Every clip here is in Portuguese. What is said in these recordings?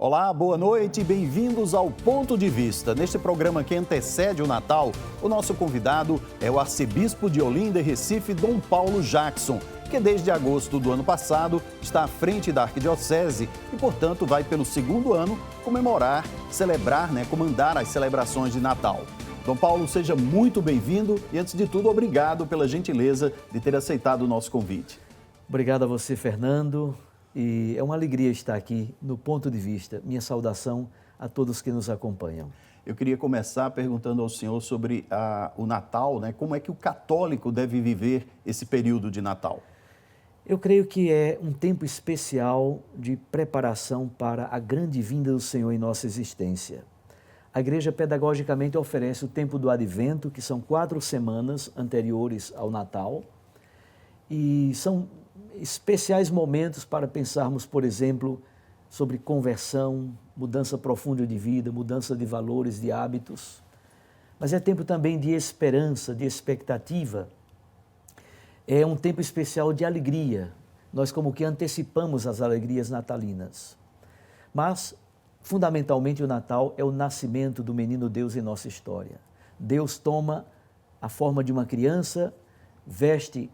Olá, boa noite e bem-vindos ao Ponto de Vista. Neste programa que antecede o Natal, o nosso convidado é o arcebispo de Olinda e Recife, Dom Paulo Jackson, que desde agosto do ano passado está à frente da arquidiocese e, portanto, vai pelo segundo ano comandar as celebrações de Natal. Dom Paulo, seja muito bem-vindo e, antes de tudo, obrigado pela gentileza de ter aceitado o nosso convite. Obrigado a você, Fernando. E é uma alegria estar aqui no Ponto de Vista. Minha saudação a todos que nos acompanham. Eu queria começar perguntando ao senhor sobre o Natal, né? Como é que o católico deve viver esse período de Natal? Eu creio que é um tempo especial de preparação para a grande vinda do Senhor em nossa existência. A Igreja pedagogicamente oferece o tempo do Advento, que são 4 semanas anteriores ao Natal, e são especiais momentos para pensarmos, por exemplo, sobre conversão, mudança profunda de vida, mudança de valores, de hábitos. Mas é tempo também de esperança, de expectativa. É um tempo especial de alegria. Nós como que antecipamos as alegrias natalinas. Mas, fundamentalmente, o Natal é o nascimento do menino Deus em nossa história. Deus toma a forma de uma criança, veste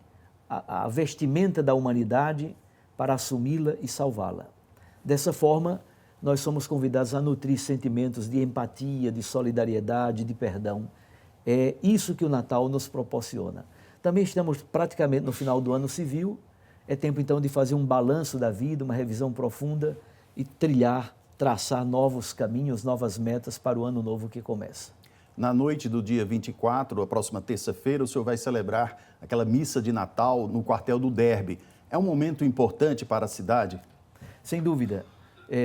a vestimenta da humanidade para assumi-la e salvá-la. Dessa forma, nós somos convidados a nutrir sentimentos de empatia, de solidariedade, de perdão. É isso que o Natal nos proporciona. Também estamos praticamente no final do ano civil, é tempo então de fazer um balanço da vida, uma revisão profunda e traçar novos caminhos, novas metas para o ano novo que começa. Na noite do dia 24, a próxima terça-feira, o senhor vai celebrar aquela missa de Natal no quartel do Derby. É um momento importante para a cidade? Sem dúvida.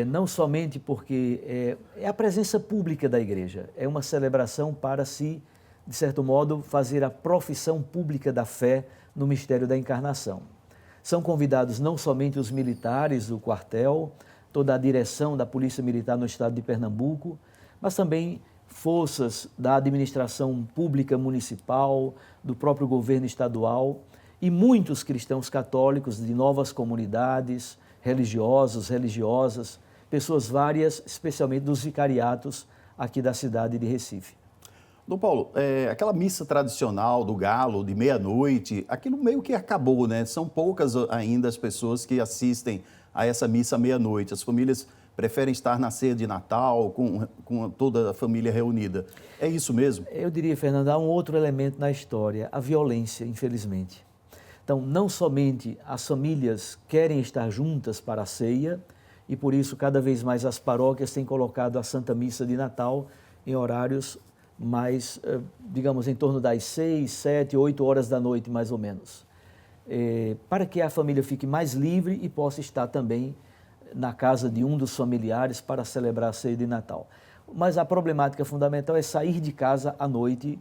Não somente porque é a presença pública da igreja, é uma celebração para se, de certo modo, fazer a profissão pública da fé no mistério da encarnação. São convidados não somente os militares do quartel, toda a direção da Polícia Militar no estado de Pernambuco, mas também forças da administração pública municipal, do próprio governo estadual e muitos cristãos católicos de novas comunidades, religiosos, religiosas, pessoas várias, especialmente dos vicariatos aqui da cidade de Recife. Dom Paulo, aquela missa tradicional do galo de meia-noite, aquilo meio que acabou, né? São poucas ainda as pessoas que assistem a essa missa à meia-noite. As famílias preferem estar na ceia de Natal, com toda a família reunida. É isso mesmo? Eu diria, Fernando, há um outro elemento na história, a violência, infelizmente. Então, não somente as famílias querem estar juntas para a ceia, e por isso cada vez mais as paróquias têm colocado a Santa Missa de Natal em horários mais, digamos, em torno das 6, 7, 8 horas da noite, mais ou menos. Para que a família fique mais livre e possa estar também na casa de um dos familiares para celebrar a ceia de Natal. Mas a problemática fundamental é sair de casa à noite,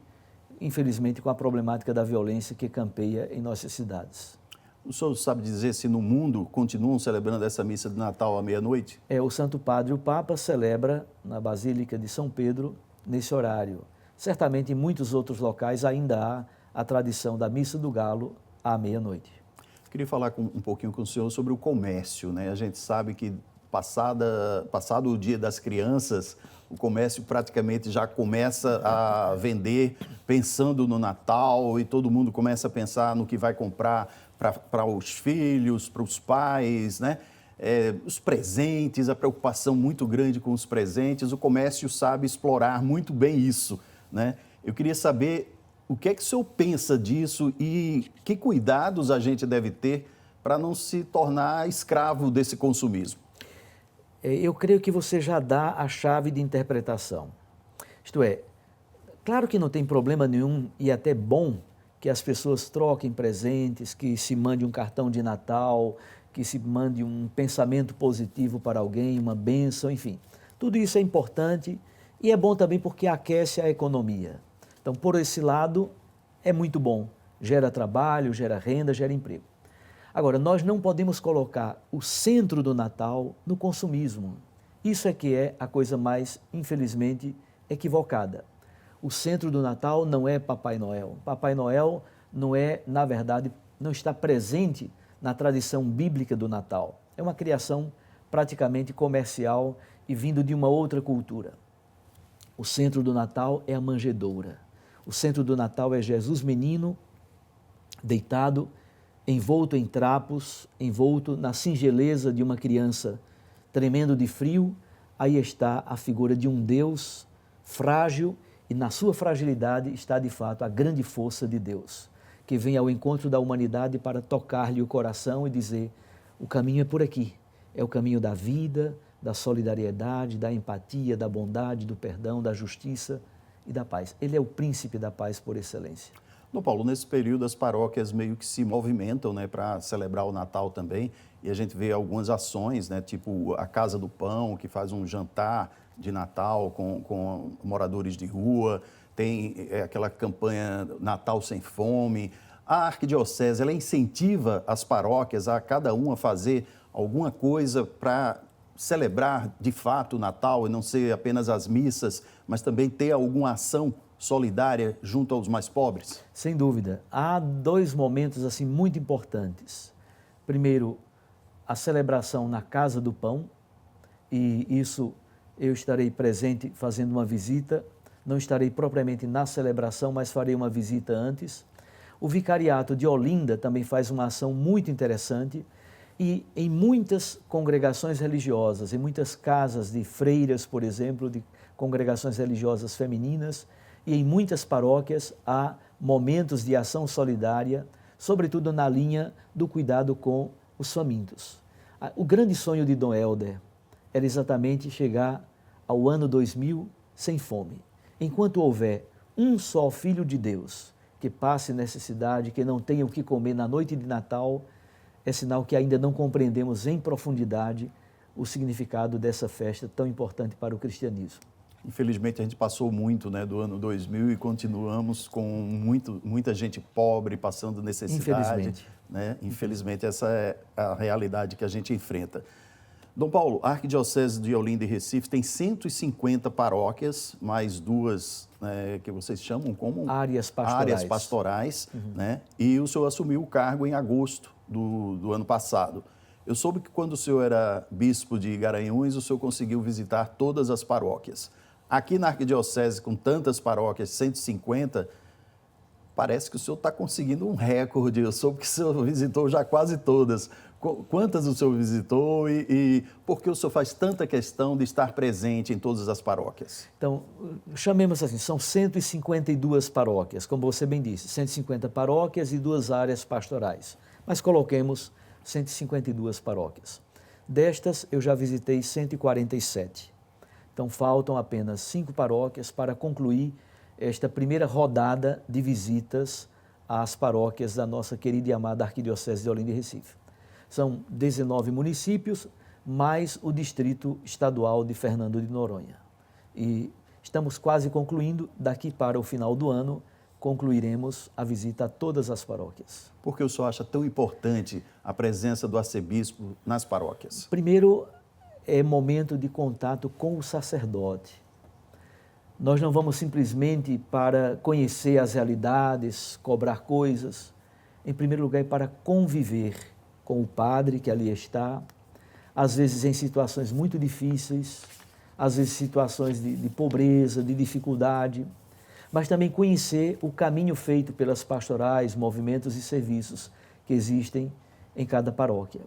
infelizmente com a problemática da violência que campeia em nossas cidades. O senhor sabe dizer se no mundo continuam celebrando essa missa de Natal à meia-noite? O Santo Padre, o Papa, celebra na Basílica de São Pedro nesse horário. Certamente em muitos outros locais ainda há a tradição da missa do galo à meia-noite. Queria falar um pouquinho com o senhor sobre o comércio, né? A gente sabe que passado o Dia das Crianças, o comércio praticamente já começa a vender pensando no Natal e todo mundo começa a pensar no que vai comprar para os filhos, para os pais, né? Os presentes, a preocupação muito grande com os presentes, o comércio sabe explorar muito bem isso, né? Eu queria saber o que é que o senhor pensa disso e que cuidados a gente deve ter para não se tornar escravo desse consumismo? Eu creio que você já dá a chave de interpretação. Isto é, claro que não tem problema nenhum e até bom que as pessoas troquem presentes, que se mande um cartão de Natal, que se mande um pensamento positivo para alguém, uma bênção, enfim. Tudo isso é importante e é bom também porque aquece a economia. Então, por esse lado, é muito bom. Gera trabalho, gera renda, gera emprego. Agora, nós não podemos colocar o centro do Natal no consumismo. Isso é que é a coisa mais, infelizmente, equivocada. O centro do Natal não é Papai Noel. Papai Noel não é, na verdade, não está presente na tradição bíblica do Natal. É uma criação praticamente comercial e vindo de uma outra cultura. O centro do Natal é a manjedoura. O centro do Natal é Jesus menino, deitado, envolto em trapos, envolto na singeleza de uma criança, tremendo de frio. Aí está a figura de um Deus frágil, e na sua fragilidade está de fato a grande força de Deus, que vem ao encontro da humanidade para tocar-lhe o coração e dizer: o caminho é por aqui, é o caminho da vida, da solidariedade, da empatia, da bondade, do perdão, da justiça e da paz. Ele é o príncipe da paz por excelência. Dom Paulo, nesse período as paróquias meio que se movimentam, né, para celebrar o Natal também, e a gente vê algumas ações, né, tipo a Casa do Pão, que faz um jantar de Natal com moradores de rua, tem aquela campanha Natal Sem Fome. A Arquidiocese, ela incentiva as paróquias a cada uma fazer alguma coisa para celebrar de fato o Natal e não ser apenas as missas, mas também ter alguma ação solidária junto aos mais pobres? Sem dúvida. Há dois momentos assim muito importantes. Primeiro, a celebração na Casa do Pão, e isso eu estarei presente fazendo uma visita. Não estarei propriamente na celebração, mas farei uma visita antes. O Vicariato de Olinda também faz uma ação muito interessante, e em muitas congregações religiosas, em muitas casas de freiras, por exemplo, de congregações religiosas femininas, e em muitas paróquias há momentos de ação solidária, sobretudo na linha do cuidado com os famintos. O grande sonho de Dom Helder era exatamente chegar ao ano 2000 sem fome. Enquanto houver um só Filho de Deus que passe necessidade, que não tenha o que comer na noite de Natal, é sinal que ainda não compreendemos em profundidade o significado dessa festa tão importante para o cristianismo. Infelizmente, a gente passou muito, né, do ano 2000 e continuamos com muita gente pobre, passando necessidade. Infelizmente. Né? Infelizmente, essa é a realidade que a gente enfrenta. Dom Paulo, a Arquidiocese de Olinda e Recife tem 150 paróquias, mais duas, né, que vocês chamam como? Áreas pastorais. Áreas pastorais, né? E o senhor assumiu o cargo em agosto do ano passado. Eu soube que quando o senhor era bispo de Garanhuns, o senhor conseguiu visitar todas as paróquias. Aqui na Arquidiocese, com tantas paróquias, 150, parece que o senhor está conseguindo um recorde. Eu soube que o senhor visitou já quase todas. Quantas o senhor visitou e por que o senhor faz tanta questão de estar presente em todas as paróquias? Então, chamemos assim, são 152 paróquias, como você bem disse, 150 paróquias e 2 áreas pastorais. Mas coloquemos 152 paróquias. Destas, eu já visitei 147. Então, faltam apenas 5 paróquias para concluir esta primeira rodada de visitas às paróquias da nossa querida e amada Arquidiocese de Olinda e Recife. São 19 municípios, mais o Distrito Estadual de Fernando de Noronha. E estamos quase concluindo, daqui para o final do ano, concluiremos a visita a todas as paróquias. Por que o senhor acha tão importante a presença do arcebispo nas paróquias? Primeiro, é momento de contato com o sacerdote. Nós não vamos simplesmente para conhecer as realidades, cobrar coisas. Em primeiro lugar, é para conviver com o padre que ali está, às vezes em situações muito difíceis, às vezes situações de pobreza, de dificuldade, mas também conhecer o caminho feito pelas pastorais, movimentos e serviços que existem em cada paróquia.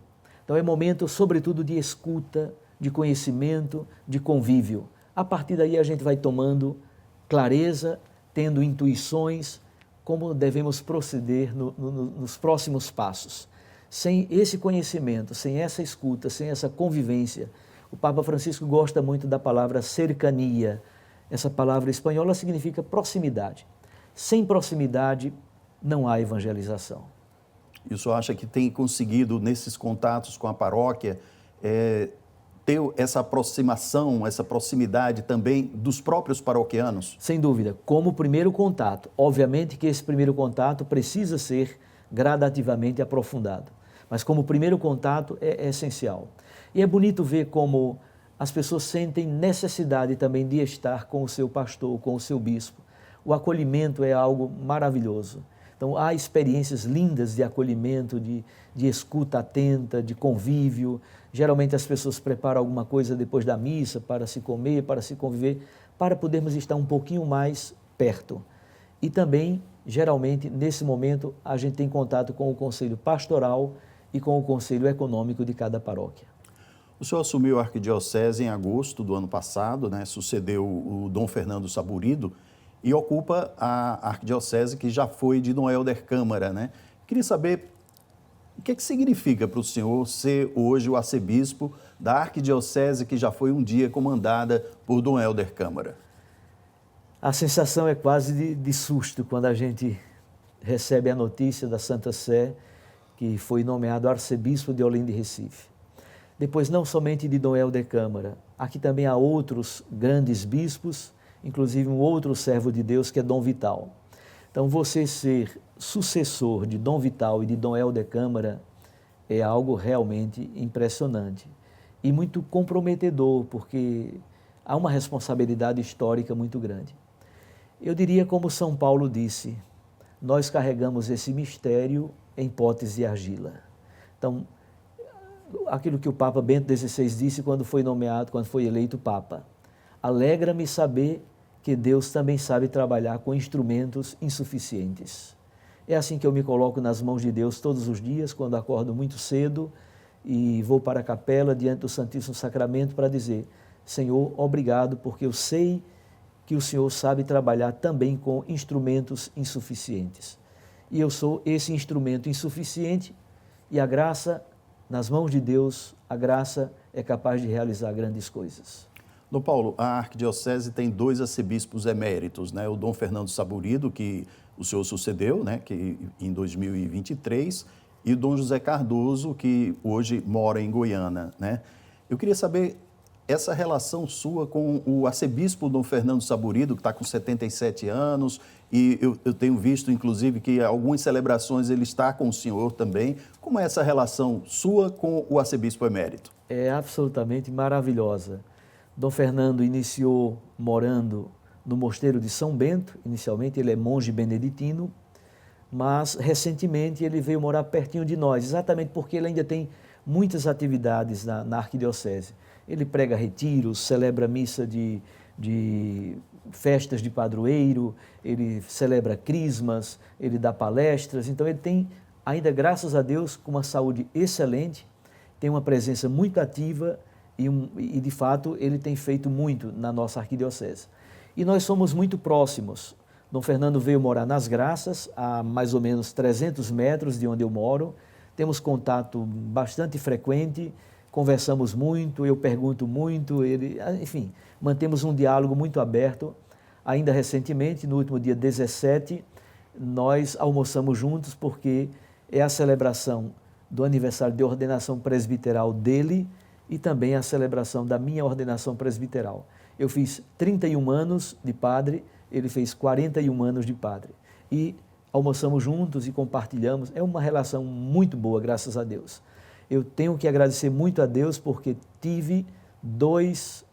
Então é momento, sobretudo, de escuta, de conhecimento, de convívio. A partir daí a gente vai tomando clareza, tendo intuições, como devemos proceder nos próximos passos. Sem esse conhecimento, sem essa escuta, sem essa convivência, o Papa Francisco gosta muito da palavra cercania. Essa palavra espanhola significa proximidade. Sem proximidade, não há evangelização. E o senhor acha que tem conseguido, nesses contatos com a paróquia, ter essa aproximação, essa proximidade também dos próprios paroquianos? Sem dúvida, como primeiro contato. Obviamente que esse primeiro contato precisa ser gradativamente aprofundado. Mas como primeiro contato é essencial. E é bonito ver como as pessoas sentem necessidade também de estar com o seu pastor, com o seu bispo. O acolhimento é algo maravilhoso. Então há experiências lindas de acolhimento, de escuta atenta, de convívio, Geralmente as pessoas preparam alguma coisa depois da missa para se comer, para se conviver, para podermos estar um pouquinho mais perto. E também, geralmente, nesse momento, a gente tem contato com o conselho pastoral e com o conselho econômico de cada paróquia. O senhor assumiu a arquidiocese em agosto do ano passado, né? Sucedeu o Dom Fernando Saburido e ocupa a arquidiocese que já foi de Dom Helder Câmara, né? Queria saber o que significa para o senhor ser hoje o arcebispo da arquidiocese que já foi um dia comandada por Dom Helder Câmara. A sensação é quase de susto quando a gente recebe a notícia da Santa Sé que foi nomeado arcebispo de Olinda e Recife. Depois, não somente de Dom Helder Câmara, aqui também há outros grandes bispos, inclusive um outro servo de Deus que é Dom Vital. Então, você ser sucessor de Dom Vital e de Dom Helder Câmara é algo realmente impressionante e muito comprometedor, porque há uma responsabilidade histórica muito grande. Eu diria como São Paulo disse, nós carregamos esse mistério em potes de argila. Então, aquilo que o Papa Bento XVI disse quando foi nomeado, quando foi eleito Papa, alegra-me saber que Deus também sabe trabalhar com instrumentos insuficientes. É assim que eu me coloco nas mãos de Deus todos os dias, quando acordo muito cedo e vou para a capela diante do Santíssimo Sacramento para dizer, Senhor, obrigado, porque eu sei que o Senhor sabe trabalhar também com instrumentos insuficientes. E eu sou esse instrumento insuficiente e a graça, nas mãos de Deus, a graça é capaz de realizar grandes coisas. Dom Paulo, a arquidiocese tem 2 arcebispos eméritos, né? O Dom Fernando Saburido, que o senhor sucedeu, né? Que em 2023, e o Dom José Cardoso, que hoje mora em Goiânia, né? Eu queria saber essa relação sua com o arcebispo Dom Fernando Saburido, que está com 77 anos, e eu tenho visto, inclusive, que algumas celebrações ele está com o senhor também. Como é essa relação sua com o arcebispo emérito? É absolutamente maravilhosa. Dom Fernando iniciou morando no mosteiro de São Bento, inicialmente ele é monge beneditino, mas recentemente ele veio morar pertinho de nós, exatamente porque ele ainda tem muitas atividades na arquidiocese. Ele prega retiros, celebra missa de festas de padroeiro, ele celebra crismas, ele dá palestras, então ele tem ainda, graças a Deus, com uma saúde excelente, tem uma presença muito ativa e de fato, ele tem feito muito na nossa arquidiocese. E nós somos muito próximos. Dom Fernando veio morar nas Graças, a mais ou menos 300 metros de onde eu moro. Temos contato bastante frequente, conversamos muito, eu pergunto muito, ele, enfim, mantemos um diálogo muito aberto. Ainda recentemente, no último dia 17, nós almoçamos juntos porque é a celebração do aniversário de ordenação presbiteral dele e também a celebração da minha ordenação presbiteral. Eu fiz 31 anos de padre, ele fez 41 anos de padre. E almoçamos juntos e compartilhamos. É uma relação muito boa, graças a Deus. Eu tenho que agradecer muito a Deus porque tenho dois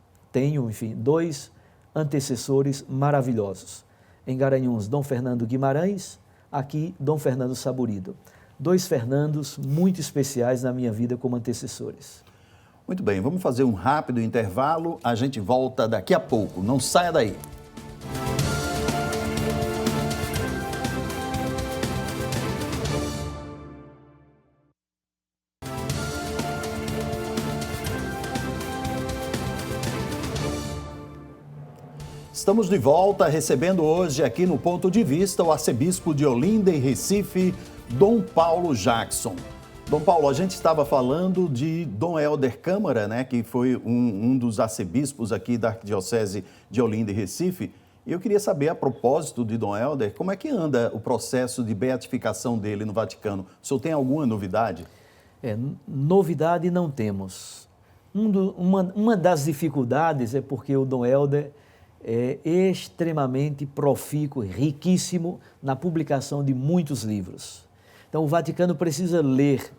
antecessores maravilhosos. Em Garanhuns, Dom Fernando Guimarães, aqui Dom Fernando Saburido. 2 Fernandos muito especiais na minha vida como antecessores. Muito bem, vamos fazer um rápido intervalo, a gente volta daqui a pouco, não saia daí. Estamos de volta, recebendo hoje aqui no Ponto de Vista o arcebispo de Olinda e Recife, Dom Paulo Jackson. Dom Paulo, a gente estava falando de Dom Helder Câmara, né, que foi um dos arcebispos aqui da Arquidiocese de Olinda e Recife. E eu queria saber, a propósito de Dom Helder, como é que anda o processo de beatificação dele no Vaticano? O senhor tem alguma novidade? Novidade não temos. Uma das dificuldades é porque o Dom Helder é extremamente profícuo, riquíssimo na publicação de muitos livros. Então, o Vaticano precisa ler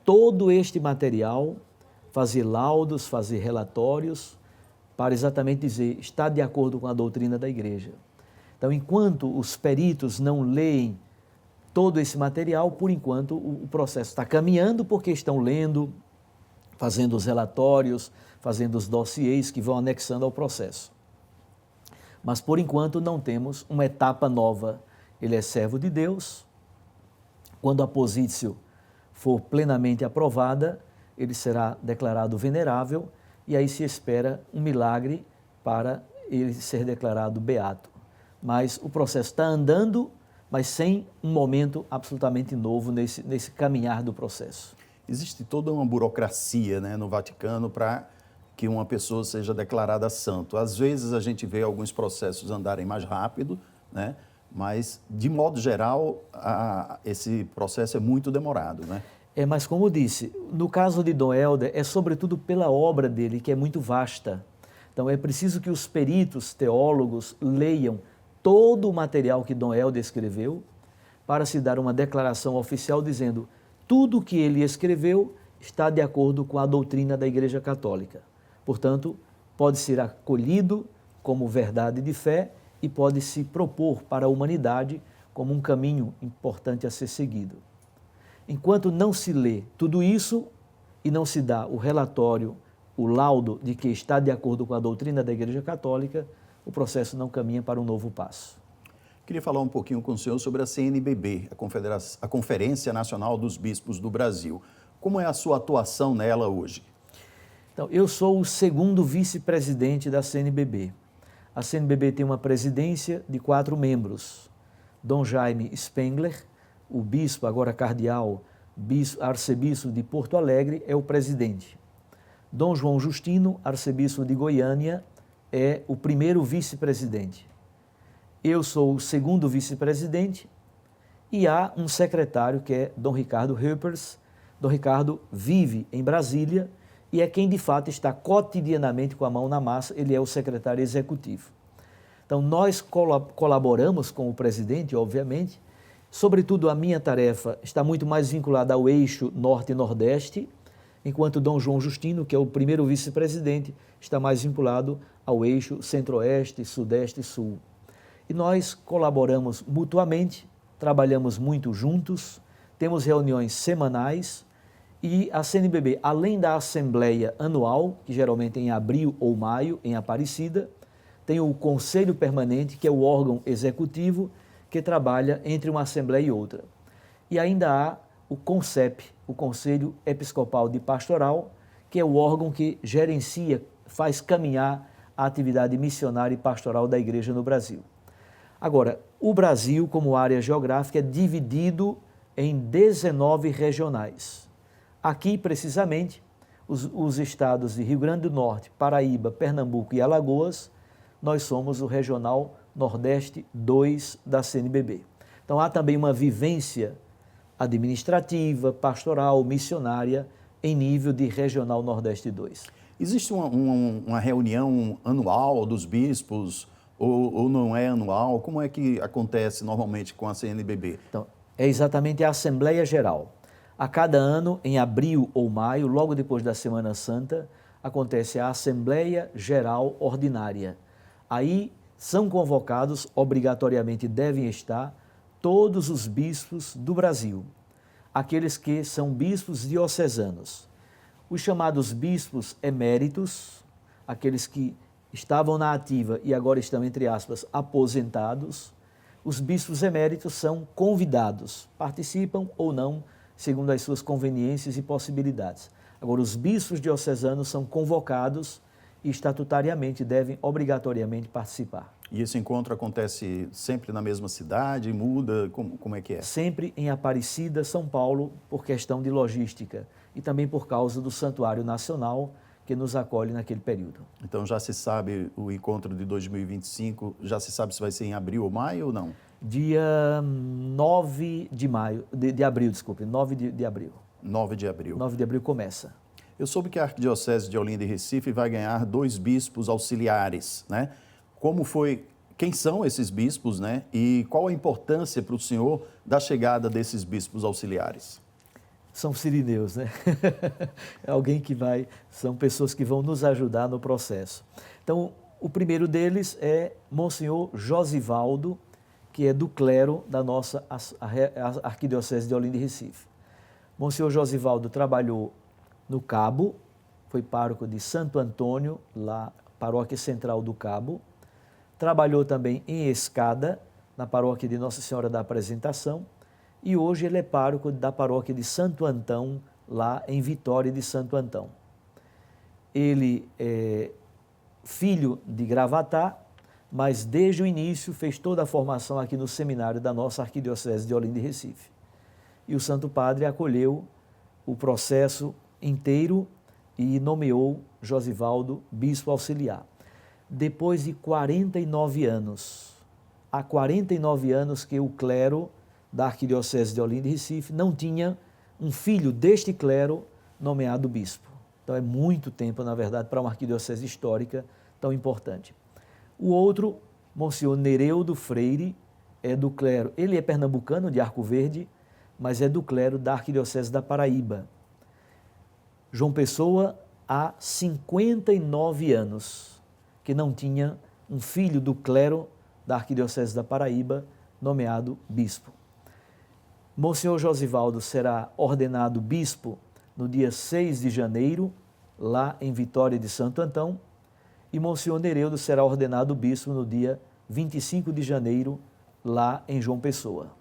todo este material, fazer laudos, fazer relatórios, para exatamente dizer, está de acordo com a doutrina da Igreja. Então, enquanto os peritos não leem todo esse material, por enquanto o processo está caminhando, porque estão lendo, fazendo os relatórios, fazendo os dossiês que vão anexando ao processo. Mas, por enquanto, não temos uma etapa nova. Ele é servo de Deus. Quando a positio for plenamente aprovada, ele será declarado venerável e aí se espera um milagre para ele ser declarado beato. Mas o processo está andando, mas sem um momento absolutamente novo nesse caminhar do processo. Existe toda uma burocracia, né, no Vaticano para que uma pessoa seja declarada santo. Às vezes a gente vê alguns processos andarem mais rápido, né, mas, de modo geral, esse processo é muito demorado, né? Mas como disse, no caso de Dom Helder, é sobretudo pela obra dele, que é muito vasta. Então é preciso que os peritos, teólogos, leiam todo o material que Dom Helder escreveu para se dar uma declaração oficial dizendo tudo o que ele escreveu está de acordo com a doutrina da Igreja Católica. Portanto, pode ser acolhido como verdade de fé e pode se propor para a humanidade como um caminho importante a ser seguido. Enquanto não se lê tudo isso e não se dá o relatório, o laudo de que está de acordo com a doutrina da Igreja Católica, o processo não caminha para um novo passo. Queria falar um pouquinho com o senhor sobre a CNBB, a Conferência Nacional dos Bispos do Brasil. Como é a sua atuação nela hoje? Então, eu sou o segundo vice-presidente da CNBB. A CNBB tem uma presidência de 4 membros. Dom Jaime Spengler, o bispo, agora cardeal, arcebispo de Porto Alegre, é o presidente. Dom João Justino, arcebispo de Goiânia, é o primeiro vice-presidente. Eu sou o segundo vice-presidente e há um secretário que é Dom Ricardo Höpers. Dom Ricardo vive em Brasília e é quem de fato está cotidianamente com a mão na massa, ele é o secretário executivo. Então nós colaboramos com o presidente, obviamente, sobretudo a minha tarefa está muito mais vinculada ao eixo norte e nordeste, enquanto Dom João Justino, que é o primeiro vice-presidente, está mais vinculado ao eixo centro-oeste, sudeste e sul. E nós colaboramos mutuamente, trabalhamos muito juntos, temos reuniões semanais e a CNBB, além da assembleia anual, que geralmente é em abril ou maio, em Aparecida, tem o Conselho Permanente, que é o órgão executivo que trabalha entre uma assembleia e outra. E ainda há o CONCEP, o Conselho Episcopal de Pastoral, que é o órgão que gerencia, faz caminhar a atividade missionária e pastoral da Igreja no Brasil. Agora, o Brasil, como área geográfica, é dividido em 19 regionais. Aqui, precisamente, os estados de Rio Grande do Norte, Paraíba, Pernambuco e Alagoas, nós somos o Regional Nordeste 2 da CNBB. Então, há também uma vivência administrativa, pastoral, missionária, em nível de Regional Nordeste 2. Existe uma reunião anual dos bispos ou não é anual? Como é que acontece normalmente com a CNBB? Então, é exatamente a Assembleia Geral. A cada ano, em abril ou maio, logo depois da Semana Santa, acontece a Assembleia Geral Ordinária. Aí são convocados, obrigatoriamente devem estar, todos os bispos do Brasil, aqueles que são bispos diocesanos. Os chamados bispos eméritos, aqueles que estavam na ativa e agora estão, entre aspas, aposentados. Os bispos eméritos são convidados, participam ou não, segundo as suas conveniências e possibilidades. Agora, os bispos diocesanos são convocados e estatutariamente devem obrigatoriamente participar. E esse encontro acontece sempre na mesma cidade, muda, como é que é? Sempre em Aparecida, São Paulo, por questão de logística e também por causa do Santuário Nacional que nos acolhe naquele período. Então já se sabe o encontro de 2025, já se sabe se vai ser em abril ou maio ou não? Dia 9 de maio, de abril, desculpe, 9 de abril. 9 de abril. 9 de abril começa. Eu soube que a Arquidiocese de Olinda e Recife vai ganhar 2 bispos auxiliares, né? Quem são esses bispos, né? E qual a importância para o senhor da chegada desses bispos auxiliares? São sirineus, né? É alguém que são pessoas que vão nos ajudar no processo. Então, o primeiro deles é Monsenhor Josivaldo, que é do clero da nossa Arquidiocese de Olinda e Recife. Monsenhor Josivaldo trabalhou no Cabo, foi pároco de Santo Antônio, lá, paróquia central do Cabo. Trabalhou também em Escada, na paróquia de Nossa Senhora da Apresentação. E hoje ele é pároco da paróquia de Santo Antão, lá em Vitória de Santo Antão. Ele é filho de Gravatá, mas desde o início fez toda a formação aqui no seminário da nossa Arquidiocese de Olinda e Recife. E o Santo Padre acolheu o processo inteiro e nomeou Josivaldo bispo auxiliar. Depois de 49 anos, há 49 anos que o clero da Arquidiocese de Olinda e Recife não tinha um filho deste clero nomeado bispo. Então é muito tempo, na verdade, para uma arquidiocese histórica tão importante. O outro, Monsenhor Nereudo Freire, é do clero, ele é pernambucano, de Arco Verde, mas é do clero da Arquidiocese da Paraíba. João Pessoa, há 59 anos que não tinha um filho do clero da Arquidiocese da Paraíba nomeado bispo. Monsenhor Josivaldo será ordenado bispo no dia 6 de janeiro, lá em Vitória de Santo Antão, e Monsenhor Nereudo será ordenado bispo no dia 25 de janeiro, lá em João Pessoa.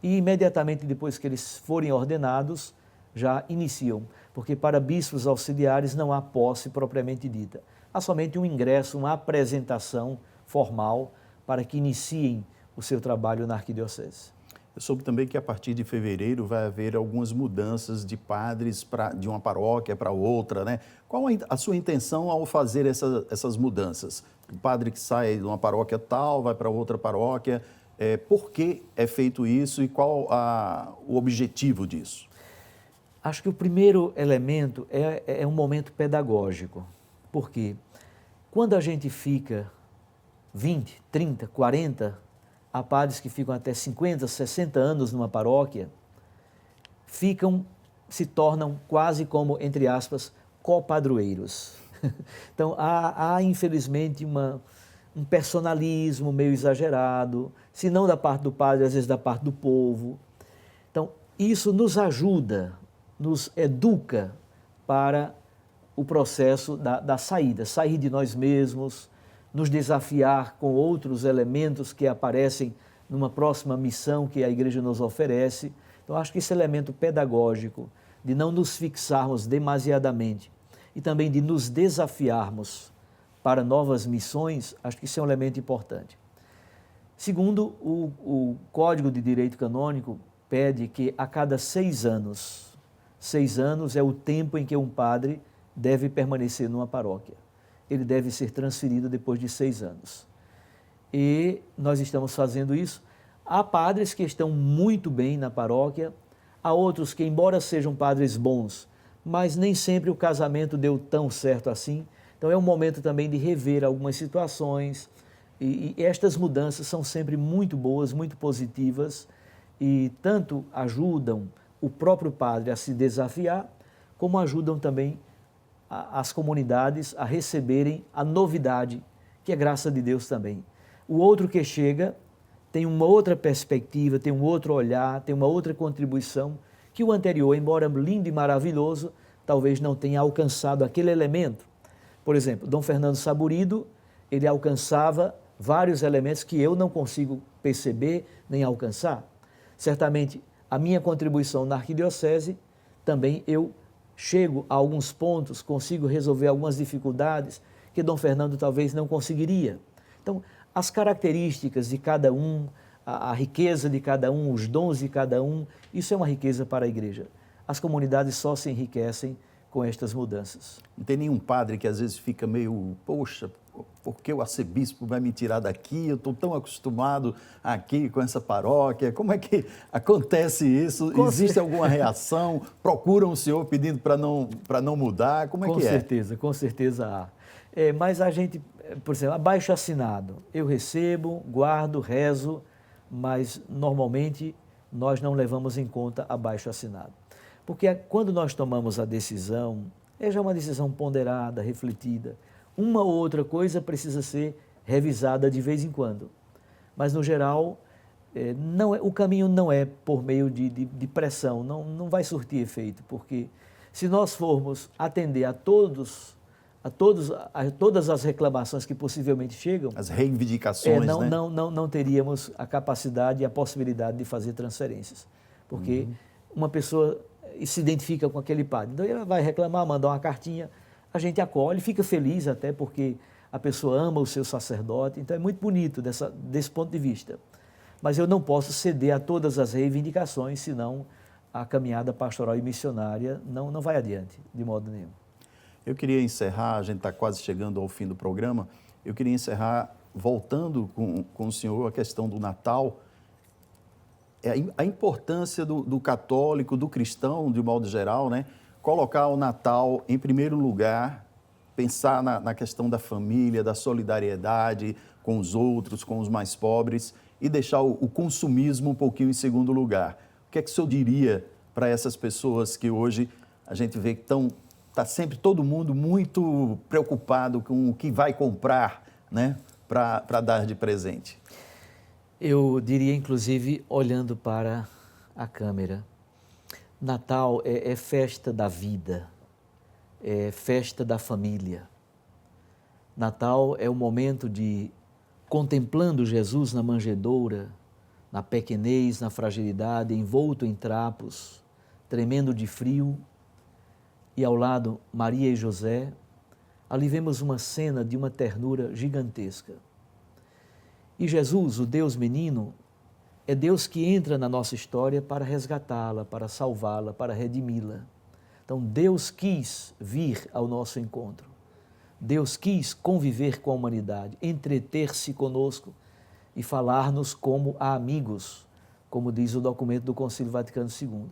E imediatamente depois que eles forem ordenados, já iniciam, porque para bispos auxiliares não há posse propriamente dita. Há somente um ingresso, uma apresentação formal para que iniciem o seu trabalho na arquidiocese. Eu soube também que a partir de fevereiro vai haver algumas mudanças de padres de uma paróquia para outra, né? Qual a sua intenção ao fazer essas mudanças? O padre que sai de uma paróquia tal, vai para outra paróquia, por que é feito isso e qual o objetivo disso? Acho que o primeiro elemento é um momento pedagógico, porque quando a gente fica 20, 30, 40, há padres que ficam até 50, 60 anos numa paróquia, se tornam quase como, entre aspas, copadroeiros. Então, há infelizmente um personalismo meio exagerado, se não da parte do padre, às vezes da parte do povo. Então, isso nos ajuda, nos educa para o processo da saída, sair de nós mesmos, nos desafiar com outros elementos que aparecem numa próxima missão que a igreja nos oferece. Então, acho que esse elemento pedagógico, de não nos fixarmos demasiadamente e também de nos desafiarmos para novas missões, acho que isso é um elemento importante. Segundo, o Código de Direito Canônico pede que a cada 6 anos é o tempo em que um padre deve permanecer numa paróquia. Ele deve ser transferido depois de 6 anos. E nós estamos fazendo isso. Há padres que estão muito bem na paróquia, há outros que, embora sejam padres bons, mas nem sempre o casamento deu tão certo assim. Então é um momento também de rever algumas situações, e estas mudanças são sempre muito boas, muito positivas, e tanto ajudam o próprio padre a se desafiar, como ajudam também as comunidades a receberem a novidade, que é graça de Deus também. O outro que chega tem uma outra perspectiva, tem um outro olhar, tem uma outra contribuição, que o anterior, embora lindo e maravilhoso, talvez não tenha alcançado aquele elemento. Por exemplo, Dom Fernando Saburido, ele alcançava vários elementos que eu não consigo perceber nem alcançar. Certamente, a minha contribuição na arquidiocese, também eu chego a alguns pontos, consigo resolver algumas dificuldades que Dom Fernando talvez não conseguiria. Então, as características de cada um, a riqueza de cada um, os dons de cada um, isso é uma riqueza para a igreja. As comunidades só se enriquecem com estas mudanças. Não tem nenhum padre que às vezes fica meio, poxa, por que o arcebispo vai me tirar daqui? Eu estou tão acostumado aqui com essa paróquia. Como é que acontece isso? Existe alguma reação? Procuram o senhor pedindo para não mudar? Como é que é? Com certeza há. Mas a gente, por exemplo, abaixo assinado, eu recebo, guardo, rezo, mas normalmente nós não levamos em conta abaixo assinado. Porque quando nós tomamos a decisão, é já uma decisão ponderada, refletida. Uma ou outra coisa precisa ser revisada de vez em quando. Mas, no geral, o caminho não é por meio de pressão, não vai surtir efeito, porque Se nós formos atender a todas as reclamações que possivelmente chegam, As reivindicações, né? não teríamos a capacidade e a possibilidade de fazer transferências. Porque uma pessoa se identifica com aquele padre. Então, ela vai reclamar, mandar uma cartinha, a gente acolhe, fica feliz até porque a pessoa ama o seu sacerdote. Então, é muito bonito desse ponto de vista. Mas eu não posso ceder a todas as reivindicações, senão a caminhada pastoral e missionária não vai adiante, de modo nenhum. Eu queria encerrar, a gente está quase chegando ao fim do programa, eu queria encerrar voltando com o senhor a questão do Natal, a importância do católico, do cristão, de modo geral, né? Colocar o Natal em primeiro lugar, pensar na questão da família, da solidariedade com os outros, com os mais pobres e deixar o consumismo um pouquinho em segundo lugar. O que é que o senhor diria para essas pessoas que hoje a gente vê que está sempre todo mundo muito preocupado com o que vai comprar, né, para dar de presente? Eu diria, inclusive, olhando para a câmera, Natal é festa da vida, é festa da família. Natal é o momento de, contemplando Jesus na manjedoura, na pequenez, na fragilidade, envolto em trapos, tremendo de frio, e ao lado Maria e José, ali vemos uma cena de uma ternura gigantesca. E Jesus, o Deus menino, é Deus que entra na nossa história para resgatá-la, para salvá-la, para redimi-la. Então Deus quis vir ao nosso encontro. Deus quis conviver com a humanidade, entreter-se conosco e falar-nos como a amigos, como diz o documento do Concílio Vaticano II.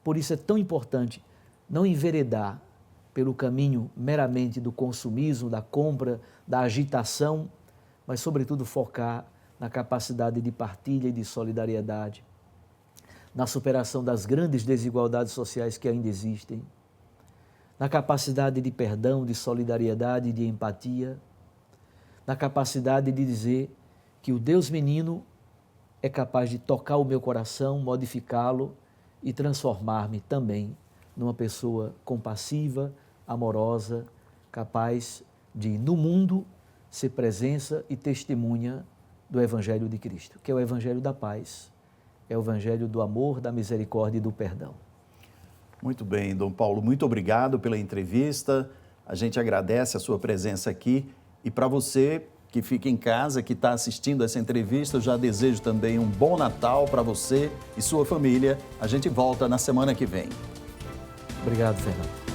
Por isso é tão importante não enveredar pelo caminho meramente do consumismo, da compra, da agitação, mas, sobretudo, focar na capacidade de partilha e de solidariedade, na superação das grandes desigualdades sociais que ainda existem, na capacidade de perdão, de solidariedade e de empatia, na capacidade de dizer que o Deus menino é capaz de tocar o meu coração, modificá-lo e transformar-me também numa pessoa compassiva, amorosa, capaz de, no mundo, ser presença e testemunha do Evangelho de Cristo, que é o Evangelho da paz, é o Evangelho do amor, da misericórdia e do perdão. Muito bem, Dom Paulo, muito obrigado pela entrevista, a gente agradece a sua presença aqui e para você que fica em casa, que está assistindo essa entrevista, eu já desejo também um bom Natal para você e sua família. A gente volta na semana que vem. Obrigado, Fernando.